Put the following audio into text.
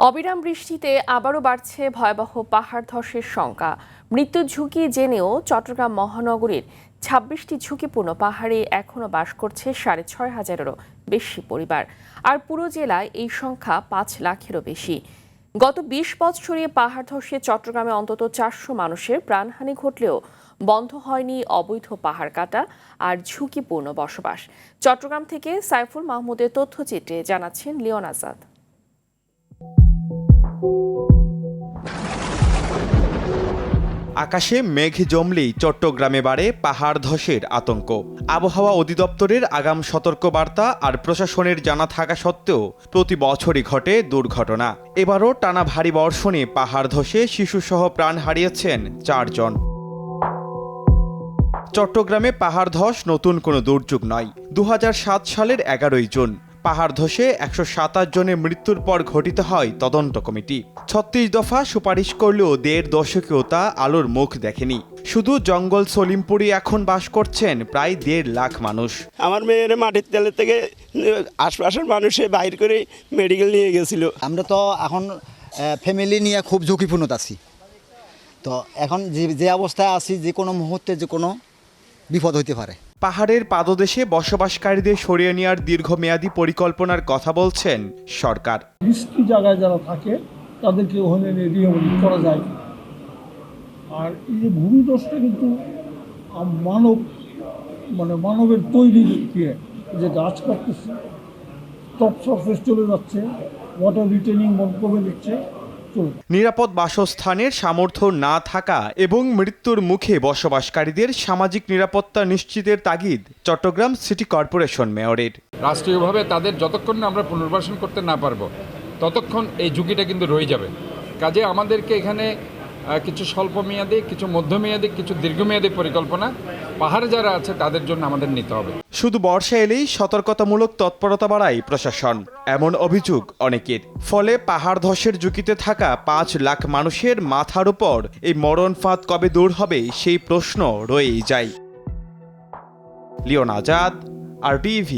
অবিরাম বৃষ্টিতে আবারও বাড়ছে ভয়াবহ পাহাড় ধসের শঙ্কা। মৃত্যুর ঝুঁকি জেনেও চট্টগ্রাম মহানগরীর ২৬টি ঝুঁকিপূর্ণ পাহাড়ে এখনও বাস করছে ৬,৫০০-এরও বেশি পরিবার। আর পুরো জেলায় এই সংখ্যা ৫ লাখেরও বেশি। গত ২০ বছরে পাহাড় ধসে চট্টগ্রামে অন্তত ৪০০ মানুষের প্রাণহানি ঘটলেও বন্ধ হয়নি অবৈধ পাহাড় কাটা আর ঝুঁকিপূর্ণ বসবাস। চট্টগ্রাম থেকে সাইফুল মাহমুদের তথ্যচিত্রে জানাচ্ছেন লিওন আজাদ। আকাশে মেঘ জমলেই চট্টগ্রামে বাড়ে পাহাড় ধসের আতঙ্ক। আবহাওয়া অধিদপ্তরের আগাম সতর্কবার্তা আর প্রশাসনের জানা থাকা সত্ত্বেও প্রতি বছরই ঘটে দুর্ঘটনা। এবারও টানা ভারী বর্ষণে পাহাড় ধসে শিশুসহ প্রাণ হারিয়েছেন ৪ জন। চট্টগ্রামে পাহাড় ধস নতুন কোনো দুর্যোগ নয়। ২০০৭ সালের ১১ই জুন পাহাড় ধসে ১২৭ জনের মৃত্যুর পর গঠিত হয় তদন্ত কমিটি। ৩৬ দফা সুপারিশ করলেও ১.৫ দশকেও তা আলোর মুখ দেখেনি। শুধু জঙ্গল সলিমপুরে এখন বাস করছেন প্রায় ১.৫ লাখ মানুষ। আমার মেয়ের মাটির তেলে থেকে আশপাশের মানুষে বাইর করে মেডিকেল নিয়ে গেছিল। আমরা তো এখন ফ্যামিলি নিয়ে খুব ঝুঁকিপূর্ণ আছি। তো এখন যে অবস্থায় আছি, যে কোনো মুহূর্তে যে কোনো বিপদ হইতে পারে। পাহাড়ের পাদদেশে বসবাসকারীদের সরিয়ে নেওয়ার দীর্ঘমেয়াদী পরিকল্পনার কথা বলছেন সরকার। রিস্কি জায়গায় যারা থাকে তাদেরকে ওখানে রিহ্যাবিলিট করা যায়। আর এই যে ভূমিধসটা কিন্তু মানবের তৈরি দিয়ে যে গাছ কাটতেছে, টপ সারফেস চলে যাচ্ছে, ওয়াটার রিটেনিং কমে দিচ্ছে। নিরাপদ বাসস্থানের সামর্থ্য না থাকা এবং মৃত্যুর মুখে বসবাসকারীদের সামাজিক নিরাপত্তা নিশ্চিতের তাগিদ চট্টগ্রাম সিটি কর্পোরেশন মেয়রের। রাষ্ট্রীয়ভাবে তাদের যতক্ষণ না আমরা পুনর্বাসন করতে না পারবো ততক্ষণ এই ঝুঁকিটা কিন্তু রয়ে যাবে। কাজে আমাদেরকে এখানে কিছু স্বল্পমেয়াদী, কিছু মধ্যমেয়াদী, কিছু দীর্ঘমেয়াদী পরিকল্পনা পাহাড়ে যারা আছে তাদের জন্য আমাদের নিতে হবে। শুধু বর্ষা এলেই সতর্কতামূলক তৎপরতা বাড়ায় প্রশাসন, এমন অভিযোগ অনেকের। ফলে পাহাড় ধসের ঝুঁকিতে থাকা ৫ লাখ মানুষের মাথার উপর এই মরণ ফাঁদ কবে দূর হবে সেই প্রশ্ন রয়েই যায়। লিওন আজাদ, RTV।